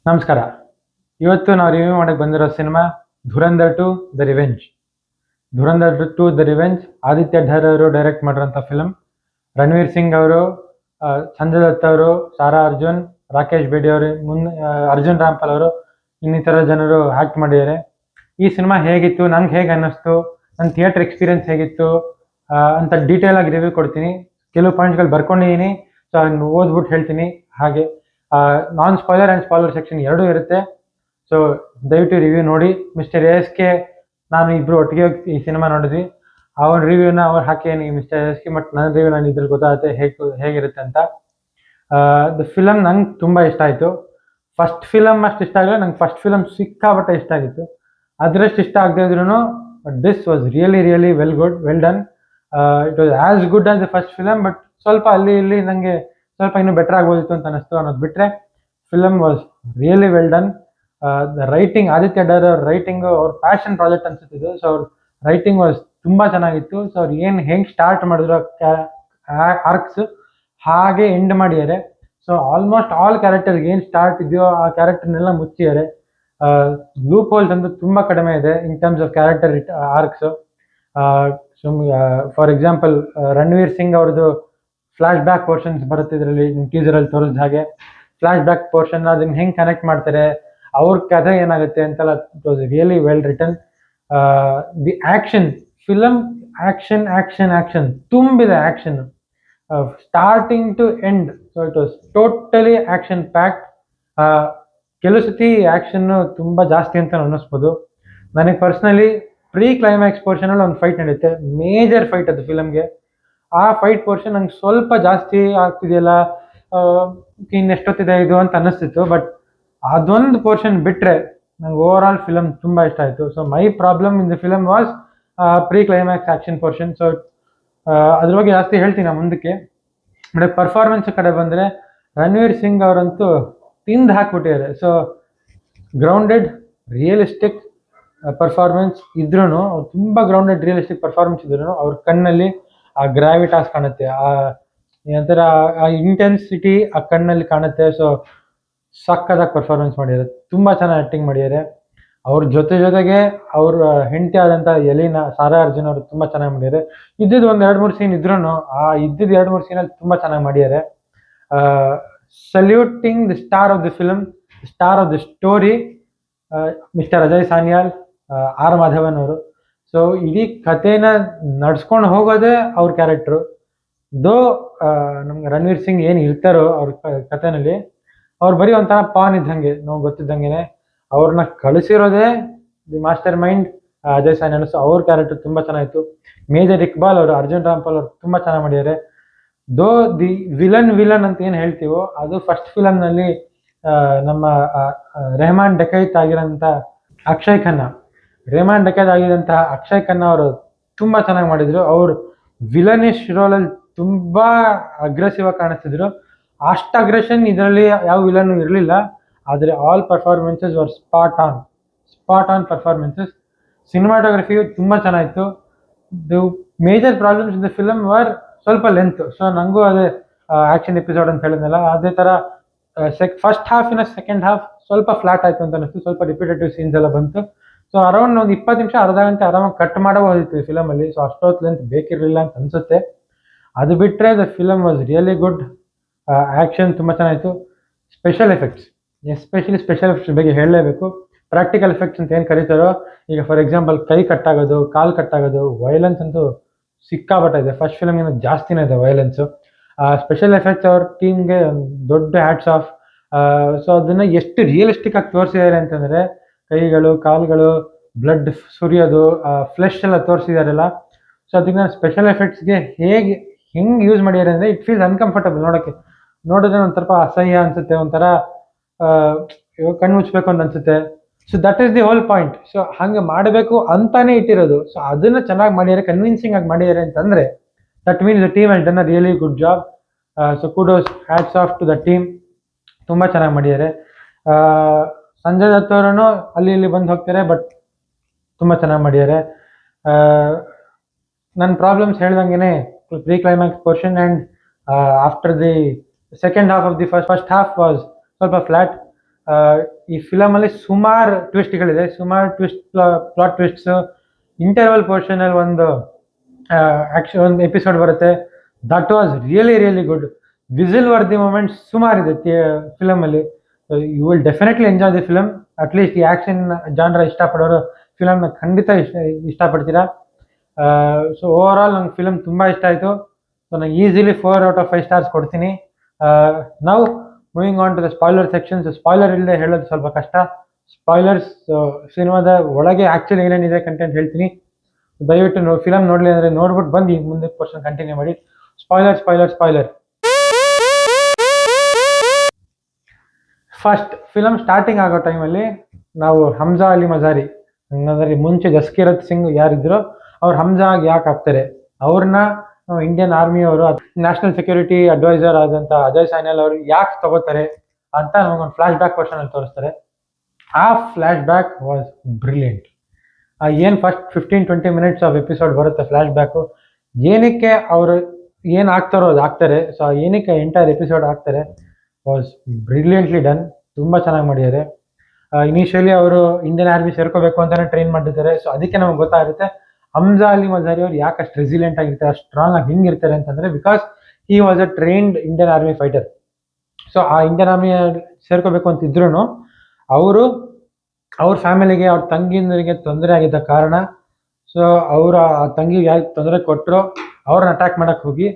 ನಮಸ್ಕಾರ. ಇವತ್ತು ನಾವು ರಿವ್ಯೂ ಮಾಡಕ್ಕೆ ಬಂದಿರೋ cinema Dhurandhar two the revenge. Dhurandhar two the revenge Aditya Dhar ಅವರು ಡೈರೆಕ್ಟ್ ಮಾಡಿರೋಂಥ ಫಿಲಮ್. ರಣವೀರ್ ಸಿಂಗ್ ಅವರು, ಸಂಜಯ್ ದತ್ ಅವರು, ಸಾರಾ ಅರ್ಜುನ್, ರಾಕೇಶ್ ಬೇಡಿ ಅವರು, ಅರ್ಜುನ್ ರಾಂಪಾಲ್ ಅವರು, ಇನ್ನಿತರ ಜನರು ಆ್ಯಕ್ಟ್ ಮಾಡಿದ್ದಾರೆ. ಈ ಸಿನಿಮಾ ಹೇಗಿತ್ತು, ನಂಗೆ ಹೇಗೆ ಅನ್ನಿಸ್ತು, ನನ್ನ ಥಿಯೇಟರ್ ಎಕ್ಸ್ಪೀರಿಯನ್ಸ್ ಹೇಗಿತ್ತು ಅಂತ ಡೀಟೇಲ್ ಆಗಿ ರಿವ್ಯೂ ಕೊಡ್ತೀನಿ. ಕೆಲವು ಪಾಯಿಂಟ್ಗಳು ಬರ್ಕೊಂಡಿದ್ದೀನಿ, ಸೊ ಅದನ್ನು ಓದ್ಬಿಟ್ಟು ಹೇಳ್ತೀನಿ. ಹಾಗೆ ನಾನ್ ಸ್ಪಾಯ್ಲರ್ ಆ್ಯಂಡ್ ಸ್ಪಾಯ್ಲರ್ ಸೆಕ್ಷನ್ ಎರಡೂ ಇರುತ್ತೆ. ಸೊ ದಯವಿಟ್ಟು ರಿವ್ಯೂ ನೋಡಿ. ಮಿಸ್ಟರ್ ಎಸ್.ಕೆ ನಾನು ಇಬ್ಬರು ಒಟ್ಟಿಗೆ ಈ ಸಿನಿಮಾ ನೋಡಿದ್ವಿ. ಅವನ ರಿವ್ಯೂನ ಅವ್ರು ಹಾಕಿ ಮಿಸ್ಟರ್ ಎಸ್.ಕೆ, ಬಟ್ ನನ್ನ ರಿವ್ಯೂ ನಾನು ಇದ್ರಲ್ಲಿ ಗೊತ್ತಾಗುತ್ತೆ ಹೇಗಿರುತ್ತೆ ಅಂತ. ದ ಫಿಲಮ್ ನಂಗೆ ತುಂಬ ಇಷ್ಟ ಆಯಿತು. ಫಸ್ಟ್ ಫಿಲಮ್ ಅಷ್ಟು ಇಷ್ಟ ಆಗಲಿಲ್ಲ, ನಂಗೆ ಫಸ್ಟ್ ಫಿಲಮ್ ಸಿಕ್ಕಾಪಟ್ಟೆ ಇಷ್ಟ ಆಗಿತ್ತು. ಅದರಷ್ಟು ಇಷ್ಟ ಆಗದೆ ಇದ್ರೂ this was really well done. It was as good as the first film, but ಸ್ವಲ್ಪ ಅಲ್ಲಿ ಇಲ್ಲಿ ನನಗೆ ಸ್ವಲ್ಪ ಇನ್ನೂ ಬೆಟರ್ ಆಗ್ಬೋದಿತ್ತು ಅಂತ ಅನಿಸ್ತು. ಅನ್ನೋದು ಬಿಟ್ಟರೆ film was really well done. The writing, Aditya Dhar ಅವ್ರ ರೈಟಿಂಗು ಅವ್ರ ಪ್ಯಾಷನ್ ಪ್ರಾಜೆಕ್ಟ್ ಅನ್ಸುತ್ತಿದ್ದು. ಸೊ ಅವ್ರ ರೈಟಿಂಗ್ ವಾಸ್ ತುಂಬ ಚೆನ್ನಾಗಿತ್ತು. ಸೊ ಅವ್ರು ಹೆಂಗೆ ಸ್ಟಾರ್ಟ್ ಮಾಡಿದ್ರು ಆರ್ಕ್ಸ್ ಹಾಗೆ ಎಂಡ್ ಮಾಡಿದ್ದಾರೆ. ಸೊ ಆಲ್ಮೋಸ್ಟ್ ಆಲ್ ಕ್ಯಾರೆಕ್ಟರ್ಗೆ ಏನು ಸ್ಟಾರ್ಟ್ ಇದೆಯೋ ಆ ಕ್ಯಾರೆಕ್ಟರ್ನೆಲ್ಲ ಮುಚ್ಚಿದ್ದಾರೆ. ಲೂಪ್ ಹೋಲ್ಸ್ ಅಂತೂ ತುಂಬ ಕಡಿಮೆ ಇದೆ in terms of character arcs. For example Ranveer Singh ಅವ್ರದ್ದು ಫ್ಲಾಶ್ ಬ್ಯಾಕ್ ಪೋರ್ಷನ್ಸ್ ಬರುತ್ತೆ ಇದರಲ್ಲಿ, ಟೀಸರಲ್ಲಿ ತೋರಿಸಿದ ಹಾಗೆ. ಫ್ಲಾಶ್ ಬ್ಯಾಕ್ ಪೋರ್ಷನ್ ಅದನ್ನ ಹೆಂಗೆ ಕನೆಕ್ಟ್ ಮಾಡ್ತಾರೆ, ಅವ್ರ ಕಥೆ ಏನಾಗುತ್ತೆ ಅಂತೆಲ್ಲ it was really well written. The action, film action ತುಂಬಿದೆ action starting to end. So it was totally action packed. ಕೆಲವು ಸತಿ ಆ್ಯಕ್ಷನ್ನು ತುಂಬ ಜಾಸ್ತಿ ಅಂತ ಅನ್ನಿಸ್ಬೋದು. ನನಗೆ ಪರ್ಸ್ನಲಿ ಪ್ರೀ ಕ್ಲೈಮ್ಯಾಕ್ಸ್ ಪೋರ್ಷನಲ್ಲಿ ಒಂದು ಫೈಟ್ ನಡೆಯುತ್ತೆ, ಮೇಜರ್ ಫೈಟ್ ಅದು ಫಿಲಮ್ಗೆ. ಆ ಫೈಟ್ ಪೋರ್ಷನ್ ನಂಗೆ ಸ್ವಲ್ಪ ಜಾಸ್ತಿ ಆಗ್ತಿದೆಯಲ್ಲ, ಇನ್ನೆಷ್ಟೊತ್ತಿದೆ ಇದು ಅಂತ ಅನ್ನಿಸ್ತಿತ್ತು. ಬಟ್ ಅದೊಂದು ಪೋರ್ಷನ್ ಬಿಟ್ಟರೆ ನಂಗೆ ಓವರ್ ಆಲ್ ಫಿಲಮ್ ತುಂಬ ಇಷ್ಟ ಆಯಿತು. So my problem in the film was pre climax action portion. So ಅದ್ರ ಬಗ್ಗೆ ಜಾಸ್ತಿ ಹೇಳ್ತೀನಿ ನಾನು ಮುಂದಕ್ಕೆ. ಬಟ್ ಪರ್ಫಾರ್ಮೆನ್ಸ್ ಕಡೆ ಬಂದರೆ ರಣವೀರ್ ಸಿಂಗ್ ಅವರಂತೂ ತಿಂದು ಹಾಕ್ಬಿಟ್ಟಿದ್ದಾರೆ. ಸೊ ಗ್ರೌಂಡೆಡ್ ರಿಯಲಿಸ್ಟಿಕ್ ಪರ್ಫಾರ್ಮೆನ್ಸ್ ಇದ್ರೂ, ಅವ್ರು ತುಂಬ ಗ್ರೌಂಡೆಡ್ ರಿಯಲಿಸ್ಟಿಕ್ ಪರ್ಫಾರ್ಮೆನ್ಸ್ ಇದ್ರೂ ಅವ್ರ ಕಣ್ಣಲ್ಲಿ ಆ ಗ್ರಾವಿಟಾಸ್ ಕಾಣುತ್ತೆ, ಏನಂತರ ಆ ಇಂಟೆನ್ಸಿಟಿ ಆ ಕಣ್ಣಲ್ಲಿ ಕಾಣುತ್ತೆ. ಸೊ ಸಕ್ಕತ್ತಾಗಿ ಪರ್ಫಾರ್ಮೆನ್ಸ್ ಮಾಡಿದ್ದಾರೆ, ತುಂಬ ಚೆನ್ನಾಗಿ ಆ್ಯಕ್ಟಿಂಗ್ ಮಾಡಿದ್ದಾರೆ. ಅವ್ರ ಜೊತೆಗೆ ಅವ್ರ ಹೆಂಡತಿ ಆದಂಥ ಎಲಿನಾ, ಸಾರಾ ಅರ್ಜುನ್ ಅವರು ತುಂಬ ಚೆನ್ನಾಗಿ ಮಾಡಿದ್ದಾರೆ. ಇದ್ದಿದ್ದು ಒಂದು 2-3 ಸೀನ್ ಇದ್ರೂ ಆ ಇದ್ದಿದ್ದು 2-3 ಸೀನಲ್ಲಿ ತುಂಬ ಚೆನ್ನಾಗಿ ಮಾಡಿದ್ದಾರೆ. Saluting the star of the film, star of the story, mister Ajay Sanyal, R Madhavan ಅವರು. ಸೊ ಇಡೀ ಕಥೆನ ನಡ್ಸ್ಕೊಂಡು ಹೋಗೋದೇ ಅವ್ರ ಕ್ಯಾರೆಕ್ಟ್ರು. ದೋ ನಮ್ಗೆ ರಣವೀರ್ ಸಿಂಗ್ ಏನು ಇರ್ತಾರೋ ಅವ್ರ ಕಥೆನಲ್ಲಿ, ಅವ್ರು ಬರೀ ಒಂಥರ ಪಾನ್ ಇದ್ದಂಗೆ, ನಾವು ಗೊತ್ತಿದ್ದಂಗೆ. ಅವ್ರನ್ನ ಕಳಿಸಿರೋದೇ the master mind Ajay Sanyal. So ಅವ್ರ ಕ್ಯಾರೆಕ್ಟರ್ ತುಂಬ ಚೆನ್ನಾಗಿತ್ತು. ಮೇಜರ್ ಇಕ್ಬಾಲ್ ಅವರು, ಅರ್ಜುನ್ ರಾಂಪಾಲ್ ಅವರು ತುಂಬ ಚೆನ್ನಾಗಿ ಮಾಡಿದ್ದಾರೆ. ದೋ ದಿ ವಿಲನ್ ಅಂತ ಏನು ಹೇಳ್ತೀವೋ ಅದು ಫಸ್ಟ್ ಫಿಲಮ್ನಲ್ಲಿ ನಮ್ಮ ರೆಹಮಾನ್ ಡಕೈತ್ ಆಗಿರೋಂಥ ಅಕ್ಷಯ್ ಖನ್ನಾ, ಅಕ್ಷಯ್ ಖನ್ನಾ ಅವರು ತುಂಬ ಚೆನ್ನಾಗಿ ಮಾಡಿದರು. ಅವರು ವಿಲನಿಶ್ ರೋಲಲ್ಲಿ ತುಂಬ ಅಗ್ರೆಸಿವ್ ಆಗಿ ಕಾಣಿಸ್ತಿದ್ರು. ಅಷ್ಟು ಅಗ್ರೆಷನ್ ಇದರಲ್ಲಿ ಯಾವ ವಿಲನ್ನು ಇರಲಿಲ್ಲ. ಆದರೆ all performances were spot on performances. ಸಿನಿಮಾಟೋಗ್ರಫಿಯು ತುಂಬ ಚೆನ್ನಾಗಿತ್ತು. The major problems in the film were ಸ್ವಲ್ಪ ಲೆಂತ್. ಸೊ ನನಗೂ ಅದೇ ಆ್ಯಕ್ಷನ್ ಎಪಿಸೋಡ್ ಅಂತ ಹೇಳಿದ್ನಲ್ಲ, ಅದೇ ಥರ ಫಸ್ಟ್ ಹಾಫಿನ ಸೆಕೆಂಡ್ ಹಾಫ್ ಸ್ವಲ್ಪ ಫ್ಲಾಟ್ ಆಯಿತು ಅಂತ ಅನಿಸ್ತು. ಸ್ವಲ್ಪ ರಿಪಿಟೇಟಿವ್ ಸೀನ್ಸ್ ಎಲ್ಲ ಬಂತು. ಸೊ ಅರೌಂಡ್ ಒಂದು 20 ನಿಮಿಷ, ಅರ್ಧ ಗಂಟೆ ಆರಾಮಾಗಿ ಕಟ್ ಮಾಡಬಹುದಿತ್ತು ಈ ಫಿಲಮಲ್ಲಿ. ಸೊ ಅಷ್ಟೊತ್ತು ಲೆಂತ್ ಬೇಕಿರಲಿಲ್ಲ ಅಂತ ಅನಿಸುತ್ತೆ. ಅದು ಬಿಟ್ಟರೆ the film was really good. Action ತುಂಬ ಚೆನ್ನಾಗಿತ್ತು. Special effects, especially special effects ಬಗ್ಗೆ ಹೇಳಲೇಬೇಕು. ಪ್ರಾಕ್ಟಿಕಲ್ ಎಫೆಕ್ಟ್ಸ್ ಅಂತ ಏನು ಕರೀತಾರೋ, ಈಗ ಫಾರ್ ಎಕ್ಸಾಂಪಲ್ ಕೈ ಕಟ್ಟಾಗೋದು, ಕಾಲು ಕಟ್ಟಾಗೋದು, ವೈಲೆನ್ಸ್ ಅಂತೂ ಸಿಕ್ಕಾಪಟ್ಟ ಇದೆ. ಫಸ್ಟ್ ಫಿಲಮ್ಗಿಂತ ಜಾಸ್ತಿನೇ ಇದೆ ವೈಲೆನ್ಸು. ಸ್ಪೆಷಲ್ ಎಫೆಕ್ಟ್ಸ್ ಅವ್ರ ಟೀಮ್ಗೆ ದೊಡ್ಡ ಹ್ಯಾಟ್ಸ್ ಆಫ್. ಸೊ ಅದನ್ನು ಎಷ್ಟು ರಿಯಲಿಸ್ಟಿಕ್ ಆಗಿ ತೋರಿಸಿದ್ದಾರೆ ಅಂತಂದರೆ, ಕೈಗಳು, ಕಾಲುಗಳು, ಬ್ಲಡ್ ಸುರಿಯೋದು, ಫ್ಲೆಶ್ ಎಲ್ಲ ತೋರಿಸಿದಾರಲ್ಲ. ಸೊ ಅದಕ್ಕೆ ಸ್ಪೆಷಲ್ ಎಫೆಕ್ಟ್ಸ್ಗೆ ಹೆಂಗೆ ಯೂಸ್ ಮಾಡಿದ್ದಾರೆ ಅಂದರೆ ಇಟ್ ಫೀಲ್ಸ್ ಅನ್ಕಂಫರ್ಟಬಲ್. ನೋಡಿದ್ರೆ ಒಂದು ಸ್ವಲ್ಪ ಅಸಹ್ಯ ಅನಿಸುತ್ತೆ, ಒಂಥರ ಕಣ್ಣು ಮುಚ್ಚಬೇಕು ಅಂತ ಅನಿಸುತ್ತೆ. So that is the whole point. So ಹಂಗೆ ಮಾಡಬೇಕು ಅಂತಾನೆ ಇಟ್ಟಿರೋದು. ಸೊ ಅದನ್ನು ಚೆನ್ನಾಗಿ ಮಾಡಿದ್ದಾರೆ, ಕನ್ವಿನ್ಸಿಂಗ್ ಆಗಿ ಮಾಡಿದ್ದಾರೆ ಅಂತಂದರೆ that means the team has done a really good job. So kudos, hats off to the team. ತುಂಬ ಚೆನ್ನಾಗಿ ಮಾಡಿದ್ದಾರೆ. ಸಂಜಯ್ ದತ್ ಅವರೂ ಅಲ್ಲಿ ಇಲ್ಲಿ ಬಂದು ಹೋಗ್ತಾರೆ, ಬಟ್ ತುಂಬ ಚೆನ್ನಾಗಿ ಮಾಡಿದ್ದಾರೆ. ನನ್ನ ಪ್ರಾಬ್ಲಮ್ಸ್ ಹೇಳ್ದಂಗೆ pre climax portion and after the second half of the first half was ಸ್ವಲ್ಪ ಫ್ಲ್ಯಾಟ್. ಈ ಫಿಲಮಲ್ಲಿ ಸುಮಾರು ಟ್ವಿಸ್ಟ್ಗಳಿದೆ, ಸುಮಾರು ಪ್ಲಾಟ್ ಟ್ವಿಸ್ಟ್ಸ್. ಇಂಟರ್ವಲ್ ಪೋರ್ಷನಲ್ಲಿ ಒಂದು ಒಂದು ಎಪಿಸೋಡ್ ಬರುತ್ತೆ, that was really really good. Whistle worthy moments ಸುಮಾರಿದೆ ಫಿಲಮಲ್ಲಿ. You will definitely enjoy the film. At least ಈ ಆ್ಯಕ್ಷನ್ ಜಾನ್ರ ಇಷ್ಟಪಡೋರು ಫಿಲಮ್ನ ಖಂಡಿತ ಇಷ್ಟಪಡ್ತೀರಾ. ಸೊ ಓವರ್ ಆಲ್ ನಂಗೆ ಫಿಲಮ್ ತುಂಬ ಇಷ್ಟ ಆಯಿತು. ಸೊ ನಾನು ಈಸಿಲಿ 4/5 ಸ್ಟಾರ್ಸ್ ಕೊಡ್ತೀನಿ. ನಾವು moving on to the spoiler sections. Spoiler ಇಲ್ಲದೆ ಹೇಳೋದು ಸ್ವಲ್ಪ ಕಷ್ಟ. ಸ್ಪಾಯ್ಲರ್ಸ್ ಸಿನಿಮಾದ ಒಳಗೆ ಆ್ಯಕ್ಚುಲಿ ಏನೇನಿದೆ ಕಂಟೆಂಟ್ ಹೇಳ್ತೀನಿ. ದಯವಿಟ್ಟು ಫಿಲಮ್ ನೋಡಲಿ ಅಂದರೆ ನೋಡ್ಬಿಟ್ಟು ಬಂದು ಮುಂದೆ ಪೋರ್ಷನ್ ಕಂಟಿನ್ಯೂ ಮಾಡಿ. Spoiler spoiler spoiler. First film starting ಆಗೋ ಟೈಮಲ್ಲಿ ನಾವು ಹಮ್ಜಾ ಅಲಿ ಮಜಾರಿ, ಹಂಗಂದ್ರೆ ಮುಂಚೆ ಜಸ್ಕೀರತ್ ಸಿಂಗ್ ಯಾರಿದ್ರು ಅವ್ರು ಹಮ್ಜಾ ಆಗಿ ಯಾಕೆ ಆಗ್ತಾರೆ, ಅವ್ರನ್ನ ಇಂಡಿಯನ್ ಆರ್ಮಿಯವರು ನ್ಯಾಷನಲ್ ಸೆಕ್ಯೂರಿಟಿ ಅಡ್ವೈಸರ್ ಆದಂಥ ಅಜಯ್ ಸೈನಿಯಲ್ ಅವರು ಯಾಕೆ ತಗೋತಾರೆ ಅಂತ ನಮಗೊಂದು ಫ್ಲಾಶ್ ಬ್ಯಾಕ್ ಪೋರ್ಷನಲ್ಲಿ ತೋರಿಸ್ತಾರೆ. ಆ ಫ್ಲಾಶ್ ಬ್ಯಾಕ್ ವಾಸ್ ಬ್ರಿಲಿಯಂಟ್. ಏನು ಫಸ್ಟ್ 15-20 ಮಿನಿಟ್ಸ್ ಆಫ್ ಎಪಿಸೋಡ್ ಬರುತ್ತೆ ಫ್ಲಾಶ್ ಬ್ಯಾಕು, ಏನಕ್ಕೆ ಅವರು ಏನು ಆಗ್ತಾರೋ ಅದು ಆಗ್ತಾರೆ. ಸೊ ಏನಕ್ಕೆ ಎಂಟೈರ್ ಎಪಿಸೋಡ್ ಆಗ್ತಾರೆ ವಾಸ್ ಬ್ರಿಲಿಯಂಟ್ಲಿ ಡನ್. ತುಂಬ ಚೆನ್ನಾಗಿ ಮಾಡಿದ್ದಾರೆ. ಇನಿಷಿಯಲಿ ಅವರು ಇಂಡಿಯನ್ ಆರ್ಮಿ ಸೇರ್ಕೋಬೇಕು ಅಂತಾನೆ ಟ್ರೈನ್ ಮಾಡಿರ್ತಾರೆ. ಸೊ ಅದಕ್ಕೆ ನಮ್ಗೆ ಗೊತ್ತಾಗುತ್ತೆ ಹಮ್ಜಾ ಅಲಿ ಮಜಾರಿ ಅವ್ರು ಯಾಕೆ ಅಷ್ಟು ರೆಸಿಲಿಯಂಟ್ ಆಗಿರ್ತಾರೆ, ಅಷ್ಟು ಸ್ಟ್ರಾಂಗ್ ಆಗಿ ಹಿಂಗಿರ್ತಾರೆ ಅಂತಂದರೆ because he was a trained Indian army fighter. So ಆ ಇಂಡಿಯನ್ ಆರ್ಮಿ ಸೇರ್ಕೋಬೇಕು ಅಂತಿದ್ರು ಅವರು ಅವ್ರ ಫ್ಯಾಮಿಲಿಗೆ, ಅವ್ರ ತಂಗಿಯರಿಗೆ ತೊಂದರೆ ಆಗಿದ್ದ ಕಾರಣ, ಸೊ ಅವರು ಆ ತಂಗಿಗೆ ಯಾಕೆ ತೊಂದರೆ ಕೊಟ್ಟರು ಅವ್ರನ್ನ ಅಟ್ಯಾಕ್ ಮಾಡೋಕ್ಕೆ ಹೋಗಿ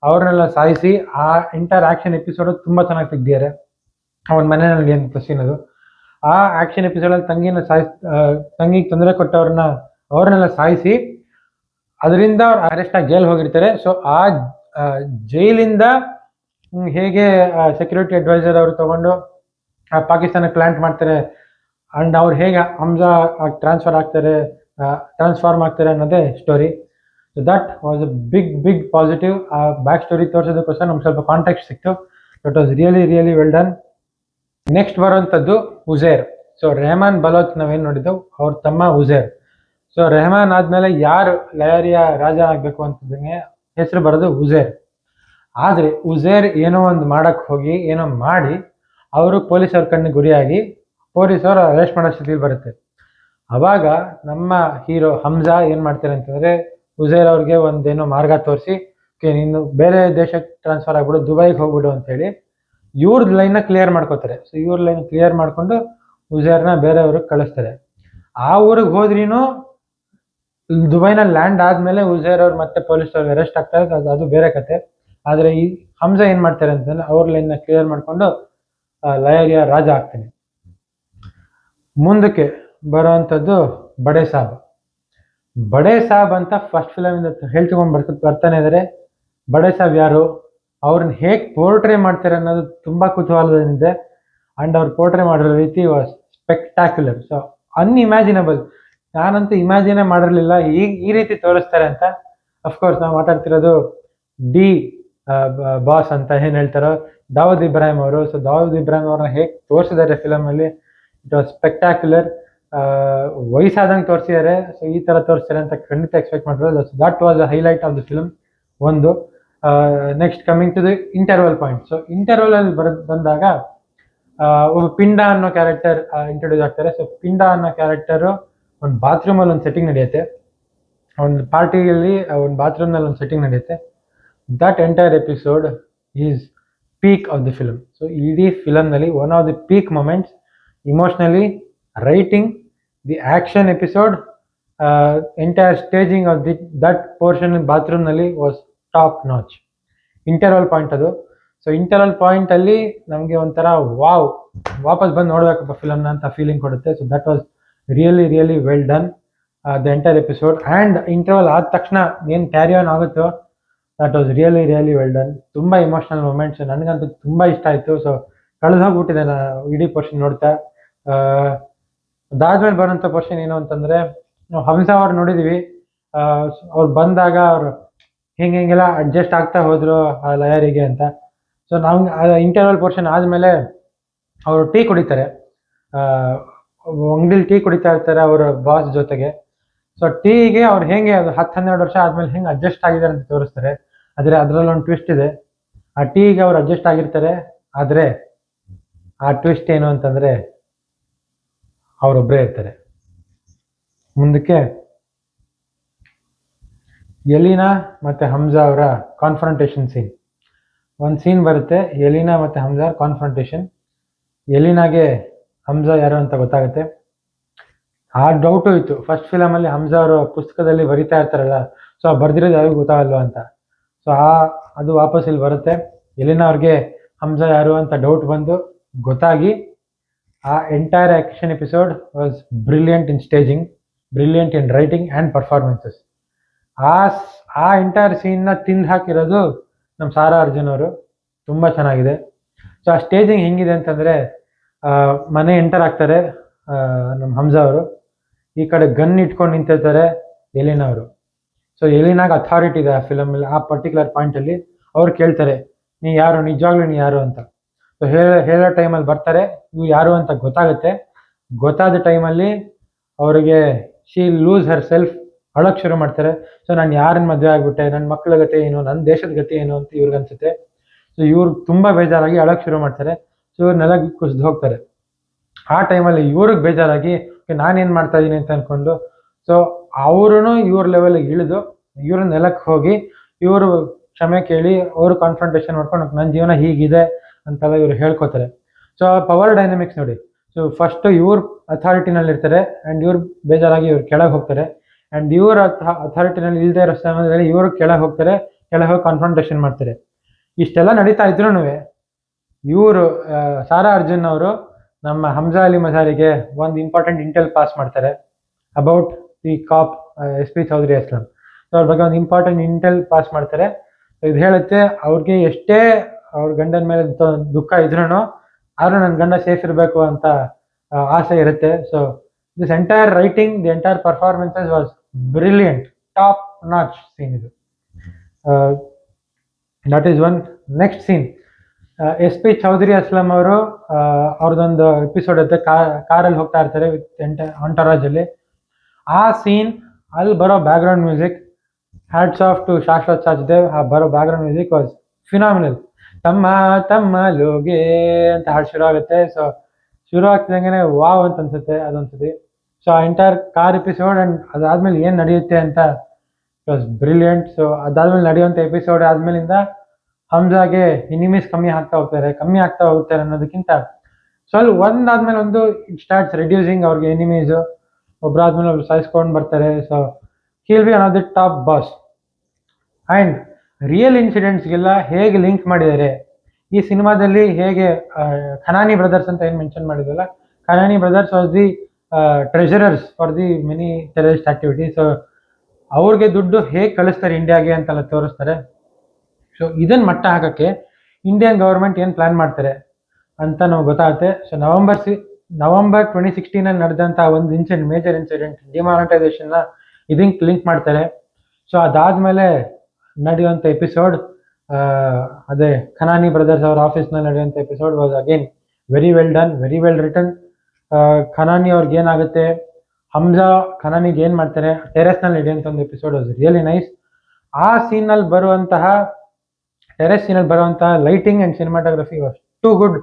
ಅವ್ರನ್ನೆಲ್ಲ ಸಾಯಿಸಿ ಆ ಎಂಟೈರ್ ಆ್ಯಕ್ಷನ್ ಎಪಿಸೋಡು ತುಂಬ ಚೆನ್ನಾಗಿ ತೆಗ್ದಿದ್ದಾರೆ. ಅವನ ಮನೆಯಲ್ಲಿ ಏನು ಸೀನ್ ಅದು. ಆ ಆ್ಯಕ್ಷನ್ ಎಪಿಸೋಡಲ್ಲಿ ತಂಗಿಗೆ ತೊಂದರೆ ಅವ್ರನ್ನೆಲ್ಲ ಸಾಯಿಸಿ ಅದರಿಂದ ಅವ್ರು ಅರೆಸ್ಟ್ ಆಗಿ ಜೈಲ್ ಹೋಗಿರ್ತಾರೆ. ಸೊ ಆ ಜೈಲಿಂದ ಹೇಗೆ ಸೆಕ್ಯೂರಿಟಿ ಅಡ್ವೈಸರ್ ಅವರು ತಗೊಂಡು ಪಾಕಿಸ್ತಾನಕ್ಕೆ ಪ್ಲಾಂಟ್ ಮಾಡ್ತಾರೆ ಅಂಡ್ ಅವ್ರು ಹೇಗೆ ಹಮ್ಜಾ ಟ್ರಾನ್ಸ್ಫಾರ್ಮ್ ಆಗ್ತಾರೆ ಅನ್ನೋದೇ story. So that was a big positive. ಆ ಬ್ಯಾಕ್ ಸ್ಟೋರಿ ತೋರಿಸೋದಕ್ಕೋಸ್ಕರ ನಮ್ಗೆ ಸ್ವಲ್ಪ ಕಾಂಟ್ಯಾಕ್ಟ್ ಸಿಕ್ತು. That was really really well done. Next ಬರುವಂಥದ್ದು ಉಜೇರ್. ಸೊ ರೆಹಮಾನ್ ಬಲೋಚ್ ನಾವೇನು ನೋಡಿದ್ದೆವು, ಅವ್ರ ತಮ್ಮ ಉಜೇರ್. ಸೊ ರೆಹಮಾನ್ ಆದಮೇಲೆ ಯಾರು ಲಯಾರಿಯ ರಾಜ ಆಗಬೇಕು ಅಂತಂದಂಗೆ ಹೆಸರು ಬರೋದು ಉಜೇರ್. ಆದರೆ ಉಜೇರ್ ಏನೋ ಒಂದು ಮಾಡೋಕ್ಕೆ ಹೋಗಿ ಏನೋ ಮಾಡಿ ಅವರು ಪೊಲೀಸವ್ರ ಕಣ್ಣಿಗೆ ಗುರಿಯಾಗಿ ಪೊಲೀಸವರು ಅರೆಸ್ಟ್ ಮಾಡೋ ಸ್ಥಿತಿಲಿ ಬರುತ್ತೆ. ಆವಾಗ ನಮ್ಮ ಹೀರೋ ಹಮ್ಜಾ ಏನು ಮಾಡ್ತಾರೆ ಅಂತಂದರೆ ಉಜೇರ್ ಅವ್ರಿಗೆ ಒಂದೇನೋ ಮಾರ್ಗ ತೋರಿಸಿ, ನೀನು ಬೇರೆ ದೇಶಕ್ಕೆ ಟ್ರಾನ್ಸ್ಫರ್ ಆಗ್ಬಿಡು, ದುಬೈಗೆ ಹೋಗ್ಬಿಡು ಅಂತೇಳಿ ಇವ್ರದ್ದು ಲೈನ್ನ ಕ್ಲಿಯರ್ ಮಾಡ್ಕೋತಾರೆ. ಸೊ ಇವ್ರ ಲೈನ್ ಕ್ಲಿಯರ್ ಮಾಡಿಕೊಂಡು ಉಜೇರ್ನ ಬೇರೆ ಊರಿಗೆ ಕಳಿಸ್ತಾರೆ. ಆ ಊರಿಗೆ ಹೋದ್ರೂ ದುಬೈನಲ್ಲಿ ಲ್ಯಾಂಡ್ ಆದಮೇಲೆ ಉಜೇರ್ ಅವ್ರು ಮತ್ತೆ ಪೊಲೀಸವ್ರಿಗೆ ಅರೆಸ್ಟ್ ಆಗ್ತಾರೆ, ಅದು ಬೇರೆ ಕತೆ. ಆದರೆ ಈ ಹಮ್ಜಾ ಏನು ಮಾಡ್ತಾರೆ ಅಂತಂದರೆ ಅವ್ರ ಲೈನ್ನ ಕ್ಲಿಯರ್ ಮಾಡಿಕೊಂಡು ಲಯಾರಿಯ ರಾಜ ಆಗ್ತಾನೆ. ಮುಂದಕ್ಕೆ ಬರೋವಂಥದ್ದು ಬಡೆ ಸಾಬ್ ಅಂತ ಫಸ್ಟ್ ಫಿಲಮಿಂದ ಹೇಳ್ತಕೊಂಡು ಬರ್ತಾನೆ ಇದ್ದಾರೆ. ಬಡೆ ಸಾಬ್ ಯಾರು, ಅವ್ರನ್ನ ಹೇಗೆ ಪೋರ್ಟ್ರೇ ಮಾಡ್ತಾರೆ ಅನ್ನೋದು ತುಂಬ ಕುತೂಹಲದಿಂದ. ಆ್ಯಂಡ್ ಅವ್ರು ಪೋರ್ಟ್ರೇ ಮಾಡಿರೋ ರೀತಿ ವಾಸ್ ಸ್ಪೆಕ್ಟ್ಯಾಕ್ಯುಲರ್. So unimaginable. ನಾನಂತೂ ಇಮ್ಯಾಜಿನೇ ಮಾಡಿರಲಿಲ್ಲ ಈ ರೀತಿ ತೋರಿಸ್ತಾರೆ ಅಂತ. ಅಫ್ಕೋರ್ಸ್ ನಾವು ಮಾತಾಡ್ತಿರೋದು ಬಾಸ್ ಅಂತ ಏನು ಹೇಳ್ತಾರೋ ದಾವೂದ್ ಇಬ್ರಾಹಿಂ ಅವರು. ಸೊ ದಾವೂದ್ ಇಬ್ರಾಹಿಂ ಅವ್ರನ್ನ ಹೇಗೆ ತೋರಿಸಿದ್ದಾರೆ ಫಿಲಮಲ್ಲಿ, ಇಟ್ ವಾಸ್ ಸ್ಪೆಕ್ಟ್ಯಾಕ್ಯುಲರ್. ವಯಸ್ಸಾದಂಗೆ ತೋರಿಸಿದ್ದಾರೆ. ಸೊ ಈ ಥರ ತೋರಿಸ್ತಾರೆ ಅಂತ ಖಂಡಿತ ಎಕ್ಸ್ಪೆಕ್ಟ್ ಮಾಡಿರೋದು. That was a highlight of the film ಒಂದು. Next coming to the interval point. So ಇಂಟರ್ವಲಲ್ಲಿ ಬಂದಾಗ ಒಬ್ಬ ಪಿಂಡ ಅನ್ನೋ ಕ್ಯಾರೆಕ್ಟರ್ ಇಂಟ್ರೊಡ್ಯೂಸ್ ಆಗ್ತಾರೆ. ಸೊ ಪಿಂಡ ಅನ್ನೋ ಕ್ಯಾರೆಕ್ಟರು ಒಂದು ಬಾತ್ರೂಮಲ್ಲಿ ಒಂದು ಸೆಟ್ಟಿಂಗ್ ನಡೆಯುತ್ತೆ, ಒಂದು ಪಾರ್ಟಿಯಲ್ಲಿ ಒಂದು ಬಾತ್ರೂಮ್ನಲ್ಲಿ ಒಂದು ಸೆಟ್ಟಿಂಗ್ ನಡೆಯುತ್ತೆ. That entire episode is peak of the film. So ಇಡೀ ಫಿಲಮ್ನಲ್ಲಿ one of the peak moments, emotionally, writing, the action episode, entire staging of that portion ಬಾತ್ರೂಮ್ನಲ್ಲಿ was top notch. Interval point ಅದು. So interval ಪಾಯಿಂಟಲ್ಲಿ ನಮಗೆ ಒಂಥರ ವಾಪಸ್ ಬಂದು ನೋಡಬೇಕಪ್ಪ ಫಿಲಮ್ನ ಅಂತ ಫೀಲಿಂಗ್ ಕೊಡುತ್ತೆ. So that was really really well done the entire episode. And interval ಆದ ತಕ್ಷಣ ಏನು ಕ್ಯಾರಿ ಆನ್ ಆಗುತ್ತೋ that was really really well done. ತುಂಬ ಇಮೋಷ್ನಲ್ ಮೂಮೆಂಟ್ಸ್ ನನಗಂತೂ ತುಂಬ ಇಷ್ಟ ಆಯಿತು. ಸೊ ಕಳೆದೋಗ್ಬಿಟ್ಟಿದೆ ನಾನು ಇಡೀ ಪೋರ್ಷನ್ ನೋಡ್ತಾ. ಅದಾದ್ಮೇಲೆ ಬರೋಂಥ ಪೋರ್ಷನ್ ಏನು ಅಂತಂದರೆ, ನಾವು ಹಮ್ಸಾ ಅವ್ರು ನೋಡಿದ್ದೀವಿ. ಅವ್ರು ಬಂದಾಗ ಅವ್ರು ಹಿಂಗೆಲ್ಲ ಅಡ್ಜಸ್ಟ್ ಆಗ್ತಾ ಹೋದರು ಆ ಲಯರಿಗೆ ಅಂತ. ಸೊ ನಾವು ಇಂಟರ್ವಲ್ ಪೋರ್ಷನ್ ಆದಮೇಲೆ ಅವರು ಟೀ ಕುಡಿತಾರೆ, ಅಂಗಡಿಲಿ ಟೀ ಕುಡಿತಾ ಇರ್ತಾರೆ ಅವರ ಬಾಸ್ ಜೊತೆಗೆ. ಸೊ ಟೀಗೆ ಅವ್ರು ಹೇಗೆ ಅದು 10-12 ವರ್ಷ ಆದಮೇಲೆ ಹೆಂಗೆ ಅಡ್ಜಸ್ಟ್ ಆಗಿದ್ದಾರೆ ಅಂತ ತೋರಿಸ್ತಾರೆ. ಆದರೆ ಅದರಲ್ಲೊಂದು ಟ್ವಿಸ್ಟ್ ಇದೆ. ಆ ಟೀಗೆ ಅವ್ರು ಅಡ್ಜಸ್ಟ್ ಆಗಿರ್ತಾರೆ, ಆದರೆ ಆ ಟ್ವಿಸ್ಟ್ ಏನು ಅಂತಂದರೆ ಅವರೊಬ್ಬರೇ ಇರ್ತಾರೆ. ಮುಂದಕ್ಕೆ ಎಲಿನಾ ಮತ್ತು ಹಮ್ಜಾ ಅವರ ಕಾನ್ಫ್ರಂಟೇಷನ್ ಸೀನ್. ಒಂದು ಸೀನ್ ಬರುತ್ತೆ, ಎಲಿನಾ ಮತ್ತು ಹಮ್ಜಾ ಕಾನ್ಫ್ರಂಟೇಷನ್. ಎಲಿನಾಗೆ ಹಮ್ಜಾ ಯಾರು ಅಂತ ಗೊತ್ತಾಗುತ್ತೆ. ಆ ಡೌಟು ಇತ್ತು ಫಸ್ಟ್ ಫಿಲಮಲ್ಲಿ, ಹಮ್ಜಾ ಅವರು ಪುಸ್ತಕದಲ್ಲಿ ಬರಿತಾ ಇರ್ತಾರಲ್ಲ, ಸೊ ಆ ಬರ್ದಿರೋದು ಯಾರಿಗೂ ಗೊತ್ತಾಗಲ್ವ ಅಂತ. ಸೊ ಅದು ವಾಪಸ್ ಇಲ್ಲಿ ಬರುತ್ತೆ. ಎಲಿನಾ ಅವ್ರಿಗೆ ಹಮ್ಜಾ ಯಾರು ಅಂತ ಡೌಟ್ ಬಂದು ಗೊತ್ತಾಗಿ ಆ entire action episode was brilliant in staging, brilliant in writing and performances. ಆ ಎಂಟೈರ್ ಸೀನ್ನ ತಿಂದು ಹಾಕಿರೋದು ನಮ್ಮ ಸಾರಾ ಅರ್ಜುನ್ ಅವರು. ತುಂಬ ಚೆನ್ನಾಗಿದೆ. ಸೊ ಆ ಸ್ಟೇಜಿಂಗ್ ಹೆಂಗಿದೆ ಅಂತಂದರೆ, ಮನೆ ಎಂಟರ್ ಆಗ್ತಾರೆ ನಮ್ಮ ಹಮ್ಜಾ ಅವರು, ಈ ಕಡೆ ಗನ್ ಇಟ್ಕೊಂಡು ನಿಂತಿರ್ತಾರೆ ಎಲಿನಾ ಅವರು. ಸೊ ಎಲಿನಾಗ ಅಥಾರಿಟಿ ಇದೆ ಆ ಫಿಲಮಲ್ಲಿ, ಆ ಪರ್ಟಿಕ್ಯುಲರ್ ಪಾಯಿಂಟಲ್ಲಿ. ಅವ್ರು ಕೇಳ್ತಾರೆ, ನೀ ಯಾರು, ನಿಜವಾಗ್ಲೂ ನೀ ಯಾರು ಅಂತ. ಸೊ ಹೇಳೋ ಟೈಮಲ್ಲಿ ಬರ್ತಾರೆ, ನೀವು ಯಾರು ಅಂತ ಗೊತ್ತಾಗುತ್ತೆ. ಗೊತ್ತಾದ ಟೈಮಲ್ಲಿ ಅವರಿಗೆ ಶಿ ಲೂಸ್ ಹರ್ ಸೆಲ್ಫ್, ಅಳಕ್ಕೆ ಶುರು ಮಾಡ್ತಾರೆ. ಸೊ ನಾನು ಯಾರನ್ನ ಮದುವೆ ಆಗ್ಬಿಟ್ಟೆ, ನನ್ನ ಮಕ್ಕಳ ಗತಿ ಏನು, ನನ್ನ ದೇಶದ ಗತಿ ಏನು ಅಂತ ಇವ್ರಿಗೆ ಅನ್ಸುತ್ತೆ. ಸೊ ಇವ್ರು ತುಂಬ ಬೇಜಾರಾಗಿ ಅಳಕ್ಕೆ ಶುರು ಮಾಡ್ತಾರೆ. ಸೊ ಇವ್ರು ನೆಲಕ್ಕೆ ಕುಸಿದು ಹೋಗ್ತಾರೆ. ಆ ಟೈಮಲ್ಲಿ ಇವ್ರಿಗೆ ಬೇಜಾರಾಗಿ ನಾನೇನು ಮಾಡ್ತಾ ಇದ್ದೀನಿ ಅಂತ ಅಂದ್ಕೊಂಡು, ಸೊ ಅವರು ಇವ್ರ ಲೆವೆಲ್ಗೆ ಇಳಿದು ಇವ್ರ ನೆಲಕ್ಕೆ ಹೋಗಿ ಇವರು ಕ್ಷಮೆ ಕೇಳಿ ಅವರು ಕಾನ್ಫ್ರಂಟೇಷನ್ ಮಾಡ್ಕೊಂಡು ನನ್ನ ಜೀವನ ಹೀಗಿದೆ ಅಂತೆಲ್ಲ ಇವ್ರು ಹೇಳ್ಕೊತಾರೆ. ಸೊ ಆ ಪವರ್ ಡೈನಮಿಕ್ಸ್ ನೋಡಿ. ಸೊ ಫಸ್ಟು ಇವ್ರು ಅಥಾರಿಟಿನಲ್ಲಿ ಇರ್ತಾರೆ ಆ್ಯಂಡ್ ಇವ್ರು ಬೇಜಾರಾಗಿ ಇವ್ರು ಕೆಳಗೆ ಹೋಗ್ತಾರೆ. ಆ್ಯಂಡ್ ಇವ್ರ ಅಥಾರಿಟಿನಲ್ಲಿ ಇಲ್ಲದೆ ಇರೋ ಸಮಯದಲ್ಲಿ ಇವರು ಕೆಳಗೆ ಹೋಗ್ತಾರೆ, ಕೆಳಗೆ ಹೋಗಿ ಕಾನ್ಫ್ರಂಟೇಷನ್ ಮಾಡ್ತಾರೆ. ಇಷ್ಟೆಲ್ಲ ನಡೀತಾ ಇದ್ರೂ ಇವರು ಸಾರಾ ಅರ್ಜುನ್ ಅವರು ನಮ್ಮ ಹಮ್ಜಾ ಅಲಿ ಮಜಾರಿಗೆ ಒಂದು ಇಂಪಾರ್ಟೆಂಟ್ ಇಂಟೆಲ್ ಪಾಸ್ ಮಾಡ್ತಾರೆ about the cop SP Chaudhary Aslam. So ಅವ್ರ ಬಗ್ಗೆ ಒಂದು ಇಂಪಾರ್ಟೆಂಟ್ ಇಂಟೆಲ್ ಪಾಸ್ ಮಾಡ್ತಾರೆ. ಇದು ಹೇಳುತ್ತೆ ಅವ್ರಿಗೆ ಎಷ್ಟೇ ಅವ್ರ ಗಂಡನ ಮೇಲೆ ದುಃಖ ಇದ್ರೂ ಆದರೂ ನನ್ನ ಗಂಡ ಸೇಫ್ ಇರಬೇಕು ಅಂತ ಆಸೆ ಇರುತ್ತೆ. So this entire writing, the entire performances was brilliant, top notch scene ಇದು. That is one. Next scene, SP Chaudhary Aslam ಅವರು ಅವ್ರದ್ದೊಂದು ಎಪಿಸೋಡ್ ಇರುತ್ತೆ, ಕಾರಲ್ಲಿ ಹೋಗ್ತಾ ಇರ್ತಾರೆ ವಿತ್ ಎಂಟರಾಜಲ್ಲಿ. ಆ ಸೀನ್ ಅಲ್ಲಿ ಬರೋ background music, hats off to Shashwat Sachdev. ಆ ಬರೋ ಬ್ಯಾಕ್ಗ್ರೌಂಡ್ ಮ್ಯೂಸಿಕ್ ವಾಸ್ ಫಿನಾಮಿನಲ್. ತಮ್ಮ ತಮ್ಮ ಲೋಗೆ ಅಂತ ಹಾಡು ಶುರು ಆಗುತ್ತೆ. ಸೊ ಶುರು ಆಗ್ತಿದಂಗೆ ವಾವ್ ಅಂತ ಅನ್ಸುತ್ತೆ ಅದೊಂದ್ಸತಿ. ಸೊ ಆ ಎಂಟೈರ್ ಕಾರ್ ಎಪಿಸೋಡ್ ಆ್ಯಂಡ್ ಅದಾದ್ಮೇಲೆ ಏನು ನಡೆಯುತ್ತೆ ಅಂತ ಇಟ್ ವಾಸ್ ಬ್ರಿಲಿಯಂಟ್. ಸೊ ಅದಾದ್ಮೇಲೆ ನಡೆಯುವಂಥ ಎಪಿಸೋಡ್ ಆದ್ಮೇಲಿಂದ ಹಮ್ಜಾಗೆ ಎನಿಮೀಸ್ ಕಮ್ಮಿ ಆಗ್ತಾ ಹೋಗ್ತಾರೆ ಅನ್ನೋದಕ್ಕಿಂತ ಸ್ವಲ್ಪ ಒಂದಾದ್ಮೇಲೆ ಒಂದು ಇಟ್ ಸ್ಟಾರ್ಟ್ಸ್ ರಿಡ್ಯೂಸಿಂಗ್ ಅವ್ರಿಗೆ ಎನಿಮೀಸು, ಒಬ್ಬರಾದ್ಮೇಲೆ ಒಬ್ರು ಸಾಯಿಸ್ಕೊಂಡು ಬರ್ತಾರೆ. So he'll be another top boss. And real ಇನ್ಸಿಡೆಂಟ್ಸ್ಗೆಲ್ಲ ಹೇಗೆ ಲಿಂಕ್ ಮಾಡಿದ್ದಾರೆ ಈ ಸಿನಿಮಾದಲ್ಲಿ, ಹೇಗೆ ಖನಾನಿ ಬ್ರದರ್ಸ್ ಅಂತ ಏನು ಮೆನ್ಷನ್ ಮಾಡಿದ್ವಲ್ಲ, Khanani brothers was the treasurers for the many terrorist activities. So ಅವ್ರಿಗೆ ದುಡ್ಡು ಹೇಗೆ ಕಳಿಸ್ತಾರೆ ಇಂಡಿಯಾಗೆ ಅಂತೆಲ್ಲ ತೋರಿಸ್ತಾರೆ. ಸೊ ಇದನ್ನು ಮಟ್ಟ ಹಾಕೋಕ್ಕೆ ಇಂಡಿಯನ್ ಗೌರ್ಮೆಂಟ್ ಏನು ಪ್ಲ್ಯಾನ್ ಮಾಡ್ತಾರೆ ಅಂತ ನಮ್ಗೆ ಗೊತ್ತಾಗುತ್ತೆ. ಸೊ ನವಂಬರ್ 2016 ನಡೆದಂಥ ಒಂದು ಮೇಜರ್ ಇನ್ಸಿಡೆಂಟ್ ಡಿಮಾನಿಟೈಸೇಷನ್ನ ಇದಕ್ಕೆ ಲಿಂಕ್ ಮಾಡ್ತಾರೆ. ಸೊ ಅದಾದಮೇಲೆ ನಡೆಯುವಂಥ ಎಪಿಸೋಡ್, ಅದೇ ಖನಾನಿ ಬ್ರದರ್ಸ್ ಅವ್ರ ಆಫೀಸ್ನಲ್ಲಿ ನಡೆಯುವಂಥ episode was again very well done, very well return. Khanani ಅವ್ರಿಗೆ ಏನಾಗುತ್ತೆ, ಹಮ್ಜಾ ಖನಾನಿಗೆ ಏನು ಮಾಡ್ತಾರೆ, ಟೆರೆಸ್ನಲ್ಲಿ ನಡೆಯುವಂಥ ಒಂದು ಎಪಿಸೋಡ್ ವಾಸ್ ರಿಯಲಿ ನೈಸ್. ಆ ಸೀನಲ್ಲಿ ಬರುವಂತಹ ಟೆರೆಸ್ ಸೀನಲ್ಲಿ ಬರುವಂತಹ lighting and cinematography was too good.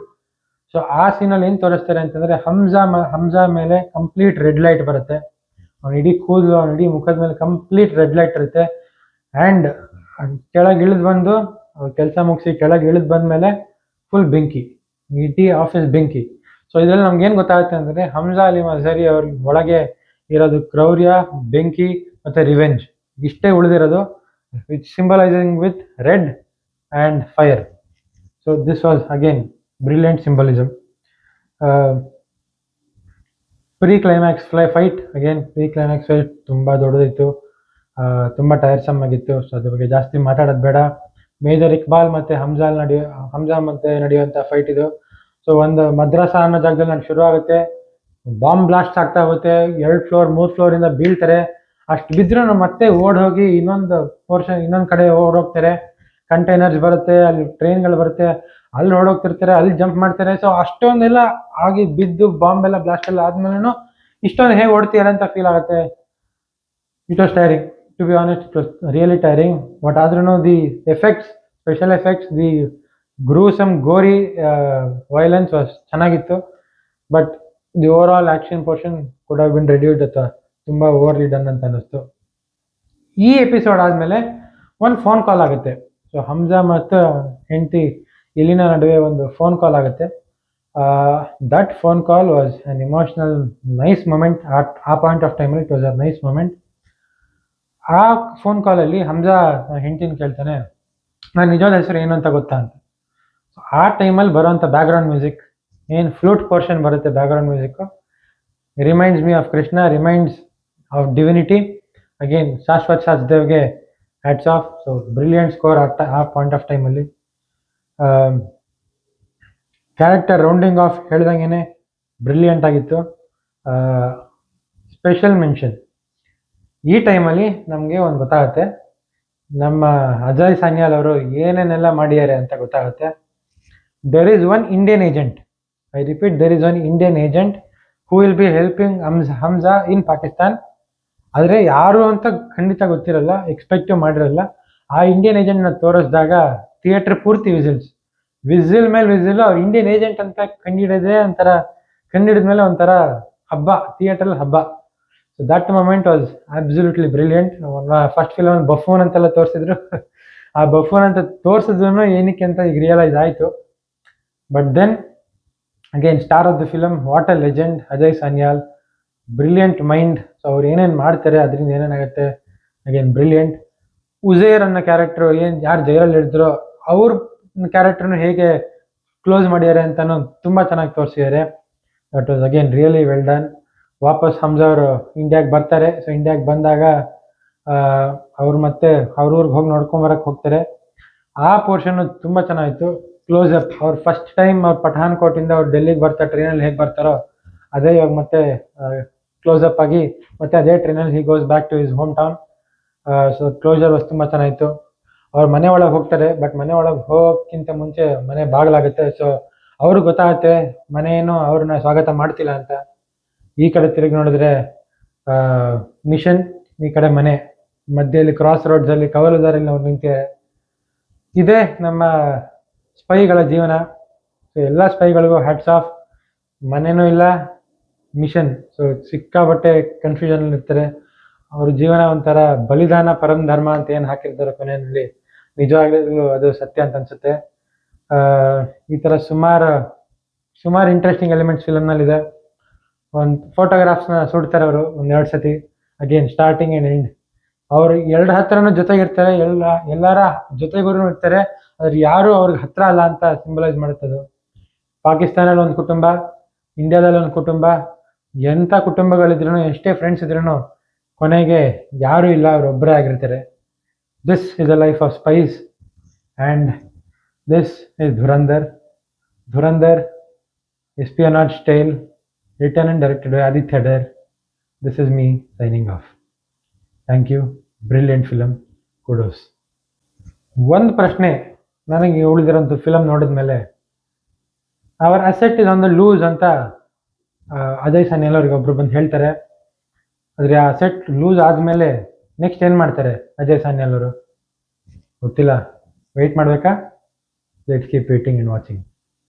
So ಆ ಸೀನಲ್ಲಿ ಏನು ತೋರಿಸ್ತಾರೆ ಅಂತಂದರೆ, ಹಮ್ಜಾ ಮೇಲೆ ಕಂಪ್ಲೀಟ್ ರೆಡ್ ಲೈಟ್ ಬರುತ್ತೆ. ಅವ್ನ ಇಡೀ ಕೂದಲು, ಅವ್ನ ಇಡೀ ಮುಖದ ಮೇಲೆ ಕಂಪ್ಲೀಟ್ ರೆಡ್ ಲೈಟ್ ಇರುತ್ತೆ. ಆ್ಯಂಡ್ ಕೆಳಗೆ ಇಳಿದು ಬಂದು ಕೆಲಸ ಮುಗಿಸಿ ಕೆಳಗೆ ಇಳಿದು ಬಂದಮೇಲೆ ಫುಲ್ ಬೆಂಕಿ, ಇಡೀ ಆಫೀಸ್ ಬೆಂಕಿ. ಸೊ ಇದರಲ್ಲಿ ನಮ್ಗೆ ಏನು ಗೊತ್ತಾಗುತ್ತೆ ಅಂದರೆ, ಹಮ್ಜಾ ಅಲಿ ಮಜಾರಿ ಅವ್ರಿಗೆ ಒಳಗೆ ಇರೋದು ಕ್ರೌರ್ಯ, ಬೆಂಕಿ ಮತ್ತು ರಿವೆಂಜ್ ಇಷ್ಟೇ ಉಳಿದಿರೋದು, which symbolising with red and fire. So this was again brilliant symbolism. Pre-climax fight, again pre-climax fight ತುಂಬ ದೊಡ್ಡದಿತ್ತು, ತುಂಬ ಟೈರ್ಸಮ್ ಆಗಿತ್ತು. ಸೊ ಅದ್ರ ಬಗ್ಗೆ ಜಾಸ್ತಿ ಮಾತಾಡೋದು ಬೇಡ. ಮೇಜರ್ ಇಕ್ಬಾಲ್ ಮತ್ತು ಹಮ್ಜಾ ಮತ್ತು ನಡೆಯುವಂಥ ಫೈಟ್ ಇದು. ಸೊ ಒಂದು ಮದ್ರಾಸಾ ಅನ್ನೋ ಜಾಗದಲ್ಲಿ ನಾನು ಶುರು ಆಗುತ್ತೆ, ಬಾಂಬ್ ಬ್ಲಾಸ್ಟ್ ಆಗ್ತಾ ಹೋಗುತ್ತೆ, 2 ಫ್ಲೋರ್ 3 ಫ್ಲೋರಿಂದ ಬೀಳ್ತಾರೆ. ಅಷ್ಟು ಬಿದ್ದರೂ ಮತ್ತೆ ಓಡ್ ಹೋಗಿ ಇನ್ನೊಂದು ಕಡೆ ಓಡೋಗ್ತಾರೆ. ಕಂಟೈನರ್ಸ್ ಬರುತ್ತೆ, ಅಲ್ಲಿ ಟ್ರೈನ್ಗಳು ಬರುತ್ತೆ, ಅಲ್ಲಿ ಓಡೋಗ್ತಿರ್ತಾರೆ, ಅಲ್ಲಿ ಜಂಪ್ ಮಾಡ್ತಾರೆ. ಸೊ ಅಷ್ಟೊಂದೆಲ್ಲ ಆಗಿ ಬಿದ್ದು ಬಾಂಬೆಲ್ಲ ಬ್ಲಾಸ್ಟ್ ಎಲ್ಲ ಆದ್ಮೇಲೆ ಇಷ್ಟೊಂದು ಹೇಗೆ ಓಡ್ತೀರ ಅಂತ ಫೀಲ್ ಆಗುತ್ತೆ. It was tiring, to be honest, it was really tiring. But ಆದ್ರೂ the effects, special effects, the gruesome gory violence was ಚೆನ್ನಾಗಿತ್ತು, but the over all action portion could have been reduced ಅಥವಾ ತುಂಬ overly done ಅಂತ ಅನ್ನಿಸ್ತು. ಈ episode ಆದಮೇಲೆ ಒಂದು phone call ಆಗುತ್ತೆ. ಸೊ ಹಮ್ಜಾ ಮತ್ತು ಹೆಂಡತಿ ಇಲ್ಲಿನ ನಡುವೆ ಒಂದು ಫೋನ್ ಕಾಲ್ ಆಗುತ್ತೆ. That phone call was an emotional nice moment. ಆ ಪಾಯಿಂಟ್ ಆಫ್ ಟೈಮಲ್ಲಿ it was a nice moment. ಆ ಫೋನ್ ಕಾಲಲ್ಲಿ ಹಮ್ಜಾ ಹೆಂಡತಿನ ಕೇಳ್ತಾನೆ, ನಾನು ನಿಜವಾದ ಹೆಸರು ಏನು ಅಂತ ಗೊತ್ತಾ ಅಂತ. ಆ ಟೈಮಲ್ಲಿ ಬರೋಂಥ ಬ್ಯಾಕ್ಗ್ರೌಂಡ್ ಮ್ಯೂಸಿಕ್, ಏನು ಫ್ಲೂಟ್ ಪೋರ್ಷನ್ ಬರುತ್ತೆ background music, reminds me of Krishna, reminds of divinity. Again Shashwat ಶಾಸ್ದೇವ್ಗೆ hats off. So brilliant score ಆ ಪಾಯಿಂಟ್ ಆಫ್ ಟೈಮಲ್ಲಿ. ಕ್ಯಾರೆಕ್ಟರ್ ರೌಂಡಿಂಗ್ ಆಫ್ ಹೇಳ್ದಂಗೆ ಬ್ರಿಲಿಯಂಟ್ ಆಗಿತ್ತು. ಸ್ಪೆಷಲ್ ಮೆನ್ಷನ್ ಈ ಟೈಮಲ್ಲಿ ನಮಗೆ ಒಂದು ಗೊತ್ತಾಗುತ್ತೆ, ನಮ್ಮ ಅಜಯ್ ಸಾನ್ಯಾಲ್ ಅವರು ಏನೇನೆಲ್ಲ ಮಾಡಿದ್ದಾರೆ ಅಂತ ಗೊತ್ತಾಗುತ್ತೆ. There is one Indian agent, I repeat, there is one Indian agent who will be helping Hamza in Pakistan. ಆದರೆ ಯಾರು ಅಂತ ಖಂಡಿತ ಗೊತ್ತಿರಲ್ಲ, ಎಕ್ಸ್ಪೆಕ್ಟಿವ್ ಮಾಡಿರಲ್ಲ. ಆ ಇಂಡಿಯನ್ ಏಜೆಂಟ್ನ ತೋರಿಸಿದಾಗ ಥಿಯೇಟ್ರ್ ಪೂರ್ತಿ ವಿಸಿಲ್ ಮೇಲೆ ವಿಸಿಲ್. ಅವ್ರು ಇಂಡಿಯನ್ ಏಜೆಂಟ್ ಅಂತ ಕಂಡಿಡಿದ್ಮೇಲೆ ಒಂಥರ ಹಬ್ಬ, ಥಿಯೇಟ್ರಲ್ಲಿ ಹಬ್ಬ. So that moment was absolutely brilliant. First film buffoon ಅಂತೆಲ್ಲ ತೋರಿಸಿದ್ರು. ಆ ಬಫೂನ್ ಅಂತ ತೋರಿಸಿದ್ರು ಏನಕ್ಕೆ ಅಂತ ಈಗ ರಿಯಲೈಸ್ ಆಯಿತು. But then again star of the film, what a legend Ajay Sanyal, brilliant mind. So ಅವ್ರು ಏನೇನು ಮಾಡ್ತಾರೆ, ಅದರಿಂದ ಏನೇನಾಗುತ್ತೆ, ಅಗೇನ್ ಬ್ರಿಲಿಯಂಟ್. ಉಜೇರ್ ಅನ್ನೋ ಕ್ಯಾರೆಕ್ಟ್ರು ಯಾರು ಜೈಲಲ್ಲಿ ಹಿಡಿದ್ರೋ ಅವ್ರ ಕ್ಯಾರೆಕ್ಟರ್ನು ಹೇಗೆ ಕ್ಲೋಸ್ ಮಾಡಿದ್ದಾರೆ ಅಂತಲೂ ತುಂಬ ಚೆನ್ನಾಗಿ ತೋರಿಸಿದ್ದಾರೆ. That was again really well done. ವಾಪಸ್ ಹಮ್ಜಾ ಅವರು ಇಂಡಿಯಾಗೆ ಬರ್ತಾರೆ. ಸೊ ಇಂಡಿಯಾಗೆ ಬಂದಾಗ ಅವ್ರು ಮತ್ತೆ ಅವ್ರ ಊರಿಗೆ ಹೋಗಿ ನೋಡ್ಕೊಂಬರಕ್ಕೆ ಹೋಗ್ತಾರೆ. ಆ ಪೋರ್ಷನ್ನು ತುಂಬ ಚೆನ್ನಾಗಿತ್ತು. ಕ್ಲೋಸ್ ಅಪ್, ಅವ್ರು ಫಸ್ಟ್ ಟೈಮ್ ಅವ್ರು ಪಠಾನ್ಕೋಟಿಂದ ಅವ್ರು ಡೆಲ್ಲಿಗೆ ಬರ್ತಾರೆ, ಟ್ರೈನಲ್ಲಿ ಹೇಗೆ ಬರ್ತಾರೋ ಅದೇ ಇವಾಗ ಮತ್ತೆ ಕ್ಲೋಸ್ ಅಪ್ ಆಗಿ ಮತ್ತೆ ಅದೇ ಟ್ರೈನಲ್ಲಿ he goes back to his home town. So closer was ತುಂಬ ಚೆನ್ನಾಗಿತ್ತು. ಅವ್ರು ಮನೆ ಒಳಗೆ ಹೋಗ್ತಾರೆ, ಬಟ್ ಮನೆ ಒಳಗೆ ಹೋಗೋಕ್ಕಿಂತ ಮುಂಚೆ ಮನೆ ಬಾಗಿಲಾಗುತ್ತೆ. ಸೊ ಅವ್ರಿಗೆ ಗೊತ್ತಾಗುತ್ತೆ ಮನೆ ಏನು ಅವ್ರನ್ನ ಸ್ವಾಗತ ಮಾಡ್ತಿಲ್ಲ ಅಂತ. ಈ ಕಡೆ ತಿರುಗಿ ನೋಡಿದ್ರೆ ಮಿಷನ್, ಈ ಕಡೆ ಮನೆ, ಮಧ್ಯೆಯಲ್ಲಿ ಕ್ರಾಸ್ ರೋಡ್ಸಲ್ಲಿ ಕವಲು ದಾರಿಯಲ್ಲಿ ನಾವು ನಿಂತಿದೆ. ಇದೇ ನಮ್ಮ ಸ್ಪೈಗಳ ಜೀವನ. ಸೊ ಎಲ್ಲ ಸ್ಪೈಗಳಿಗೂ ಹ್ಯಾಟ್ಸ್ ಆಫ್. ಮನೆಯೂ ಇಲ್ಲ, ಮಿಷನ್. ಸೊ ಸಿಕ್ಕಾಬಟ್ಟೆ ಕನ್ಫ್ಯೂಷನಲ್ಲಿ ಇರ್ತಾರೆ. ಅವ್ರ ಜೀವನ ಒಂಥರ ಬಲಿದಾನ ಪರಂ ಧರ್ಮ ಅಂತ ಏನು ಹಾಕಿರ್ತಾರೆ ಕೊನೆಯಲ್ಲಿ, ನಿಜವಾಗ್ಲೂ ಅದು ಸತ್ಯ ಅಂತ ಅನ್ಸುತ್ತೆ. ಈ ಥರ ಸುಮಾರು ಇಂಟ್ರೆಸ್ಟಿಂಗ್ ಎಲಿಮೆಂಟ್ಸ್ ಫಿಲಮ್ನಲ್ಲಿದೆ. ಒಂದು ಫೋಟೋಗ್ರಾಫ್ಸ್ನ ಸುಡ್ತಾರೆ ಅವರು ಒಂದೆರಡು ಸತಿ, ಅಗೇನ್ ಸ್ಟಾರ್ಟಿಂಗ್ ಆ್ಯಂಡ್ ಎಂಡ್. ಅವರು ಎರಡು ಹತ್ರನೂ ಜೊತೆಗಿರ್ತಾರೆ, ಎಲ್ಲರ ಜೊತೆಗೂ ಇರ್ತಾರೆ, ಆದ್ರೆ ಯಾರು ಅವ್ರಿಗೆ ಹತ್ರ ಅಲ್ಲ ಅಂತ ಸಿಂಬಲೈಸ್ ಮಾಡುತ್ತದು. ಪಾಕಿಸ್ತಾನಲ್ಲಿ ಒಂದು ಕುಟುಂಬ, ಇಂಡಿಯಾದಲ್ಲಿ ಒಂದು ಕುಟುಂಬ, ಎಂಥ ಕುಟುಂಬಗಳಿದ್ರು, ಎಷ್ಟೇ ಫ್ರೆಂಡ್ಸ್ ಇದ್ರೂ ಕೊನೆಗೆ ಯಾರೂ ಇಲ್ಲ, ಅವರೊಬ್ಬರೇ ಆಗಿರ್ತಾರೆ. This is a life of spies and this is Dhurandhar espionage tale, written and directed by Aditya Dar. This is me signing off. Thank you. Brilliant film. Kudos. ಒಂದು ಪ್ರಶ್ನೆ ನನಗೆ ಉಳಿದಿರೋಂಥ ಫಿಲಮ್ ನೋಡಿದ ಮೇಲೆ, our asset is on the loose ಅಂತ ಅಜಯ್ ಸಾನ್ಯಾಲ್ ಅವ್ರಿಗೆ ಒಬ್ರು ಬಂದು ಹೇಳ್ತಾರೆ. ಆದರೆ ಆ ಅಸೆಟ್ ಲೂಸ್ ಆದಮೇಲೆ ನೆಕ್ಸ್ಟ್ ಏನು ಮಾಡ್ತಾರೆ ಅಜಯ್ ಸಾನ್ಯಾಲ್ ಅವರು ಗೊತ್ತಿಲ್ಲ. ವೆಯ್ಟ್ ಮಾಡಬೇಕಾ? Let's keep waiting and watching.